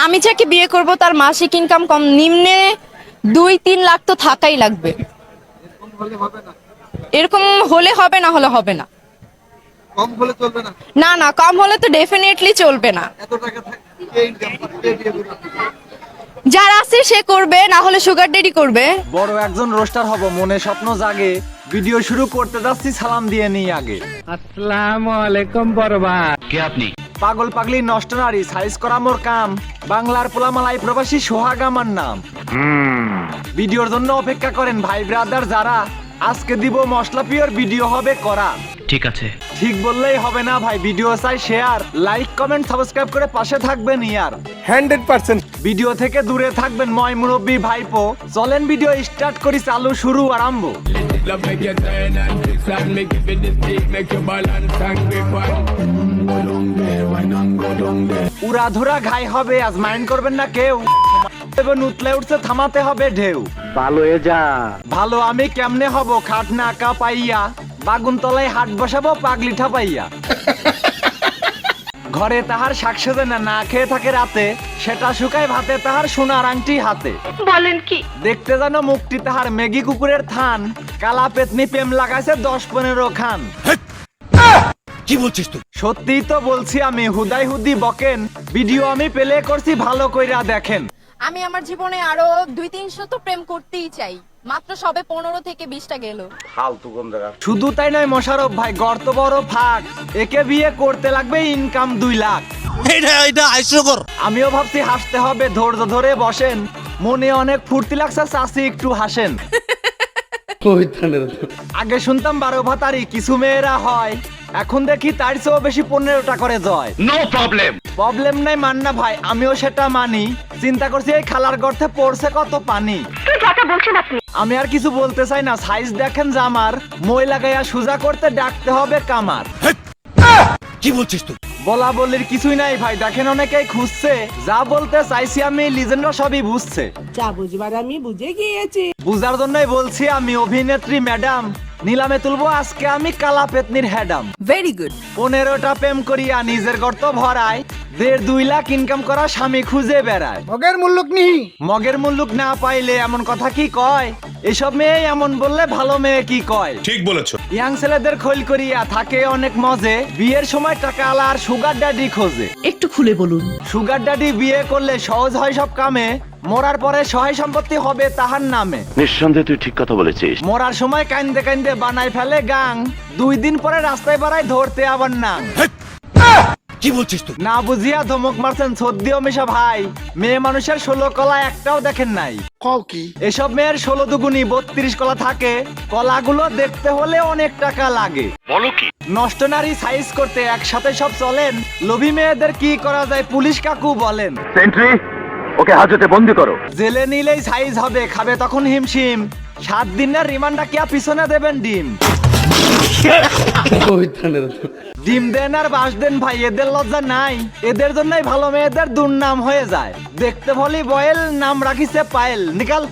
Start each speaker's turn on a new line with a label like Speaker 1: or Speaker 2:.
Speaker 1: আমি যাকে বিয়ে করব তার মাসিক ইনকাম কম নিম্নে 2-3 লাখ তো থাকাই লাগবে। এরকম হলে হবে, না হলে হবে না।
Speaker 2: কম হলে চলবে না?
Speaker 1: না না, কম হলে তো ডেফিনেটলি চলবে না।
Speaker 2: এত টাকা থাকে কে ইনকাম করে, কে বিয়ে করবে?
Speaker 1: যার আছে সে করবে, না হলে সুগার ডেডি করবে।
Speaker 3: বড় একজন রোস্টার হব মনে স্বপ্ন জাগে, ভিডিও শুরু করতে যাচ্ছি সালাম দিয়ে নিই আগে।
Speaker 4: আসসালামু আলাইকুম বরবাদ।
Speaker 5: কে আপনি?
Speaker 3: পাগল পাগলি নষ্ট নারী সাইজ করা মোর কাম, বাংলার পোলামালাই প্রবাসী সোহাগ আমার নাম। ভিডিওর জন্য অপেক্ষা করেন ভাই ব্রাদার যারা, আজকে দিব মশলা পিওর ভিডিও হবে করা।
Speaker 5: ঠিক আছে।
Speaker 3: ঠিক বললেই হবে না ভাই, ভিডিও চাই শেয়ার, লাইক কমেন্ট সাবস্ক্রাইব করে পাশে থাকবেন ইয়ার।
Speaker 4: 100%
Speaker 3: ভিডিও থেকে দূরে থাকবেন ময় মুরব্বী ভাইপো, চলেন ভিডিও স্টার্ট করি, চালু শুরু আরম্ভ।
Speaker 6: Love make you turn and twist and make it with the stick, make you balance and grip on. Go down there, why not go down there?
Speaker 3: উড়াধুরা ঘাই হবে আজ মাইন্ড করবেন না কেউ, উতলে উঠছে থামাতে হবে ঢেউ।
Speaker 4: ভালো হয়ে যা।
Speaker 3: ভালো আমি কেমনে হব খাট না কা পাইয়া, বাগুন তলায় হাট বসাবো পাগলি ঠাপাইয়া। ঘরে তাহার শাক সেজে না, না খেয়ে থাকে রাতে, সেটা শুকায় ভাতে তাহার সোনার আংটি হাতে।
Speaker 1: বলেন কি?
Speaker 3: দেখতে জানো মুখটি তাহার মেগি কুকুরের থান, কালা পেতনি প্রেম লাগাইছে 10-15 খান।
Speaker 5: কি বলছিস তুই?
Speaker 3: সত্যিই তো বলছি আমি, হুদাই হুদি বকেন, ভিডিও আমি প্লে করছি ভালো কইরা দেখেন।
Speaker 1: আমি আমার জীবনে আরো 200-300 তো প্রেম করতেই চাই, মাত্র সবে 15 থেকে 20টা গেল।
Speaker 3: শুধু তাই নয় মোশারফ ভাই, গর্ত বড় ফাঁক, একে বিয়ে করতে লাগবে ইনকাম 2 লাখ।
Speaker 5: এটা হাস্যকর।
Speaker 3: আমিও ভাবছি হাসতে হবে, ধৈর্য ধরে বসেন, মনে অনেক ফুর্তি লাগছে চাচি একটু হাসেন। আগে শুনতাম 12 ভাতারি কিছু মেয়েরা হয়, এখন দেখি তার চেয়েও বেশি 15টা করে জয়।
Speaker 5: No problem.
Speaker 3: প্রবলেম নাই মান্না ভাই, আমিও সেটা মানি, চিন্তা করছি এই খালার গর্তে পড়ছে কত পানি। আমি আর কিছু বলতে চাই না, সাইজ দেখেন জামার, মই লাগাইয়া সুজা করতে ডাকতে হবে কামার।
Speaker 5: কি বলছিস তুই?
Speaker 3: বলা বলির কিছুই নাই ভাই, দেখেন অনেকেই খুঁজছে, যা বলতে চাইছি আমি লিজেন্ডরা সবই বুঝছে।
Speaker 7: যা বুঝবার আমি বুঝে গিয়েছি।
Speaker 3: বুঝার জন্যই বলছি আমি অভিনেত্রী ম্যাডাম, নিলামে তুলবো আজকে আমি কালা পেতনির হেডাম।
Speaker 1: Very good.
Speaker 3: 15টা প্রেম করিয়া নিজের গর্ত ভরায়, 1.5-2 লাখ ইনকাম করা স্বামী খুঁজে বেড়ায়।
Speaker 4: মগের মুল্লুক নিহি।
Speaker 3: মগের মুল্লুক না পাইলে এমন কথা কি কয়, এসব মেয়ে এমন বললে ভালো মেয়ে কি কয়।
Speaker 5: ঠিক বলেছো।
Speaker 3: ইয়াং ছেলেদের খৈল করিয়া থাকে অনেক মজে, বিয়ের সময় টাকা আলা আর সুগার ড্যাডি খোঁজে।
Speaker 7: একটু খুলে বলুন।
Speaker 3: সুগার ড্যাডি বিয়ে করলে সহজ হয় সব কামে, মরার পরে সহায় সম্পত্তি হবে তাহার নামে।
Speaker 8: নিঃসন্দেহে তুই ঠিক কথা বলেছিস।
Speaker 3: মরার সময় কান্দে কান্দে বানাই ফেলে গাং, 2 দিন পরে রাস্তায় বাড়ায় ধরতে আবার নাং।
Speaker 5: কি বলছিস তুই?
Speaker 3: না বুঝিয়া ধমক মারছেন সদ্যিও মিশা ভাই, মেয়ে মানুষের 16 কলা একটাও দেখেন নাই।
Speaker 4: কও কি?
Speaker 3: এসব মেয়ের 16 দুগুনি 32 কলা থাকে, কলাগুলো দেখতে হলে অনেক টাকা লাগে।
Speaker 8: বলো কি?
Speaker 3: নষ্ট নারী সাইজ করতে একসাথে সব চলেন, লোভী মেয়েদের কি করা যায় পুলিশ কাকু বলেন।
Speaker 8: সেন্ট্রি, ওকে হাজতে বন্দি করো।
Speaker 3: জেলে নিলেই সাইজ হবে, খাবে তখন হিমশিম, 7 দিনের রিমান্ডা কিয়া পিছনে দেবেন ডিম। ডিম দেন আর বাস দেন ভাই, এদের লজ্জা নাই, এদের জন্যই ভালো মেয়েদের দুর্নাম হয়ে যায়। দেখতে ভলি বয়েল, নাম রাখিছে পায়েল, নিকাল।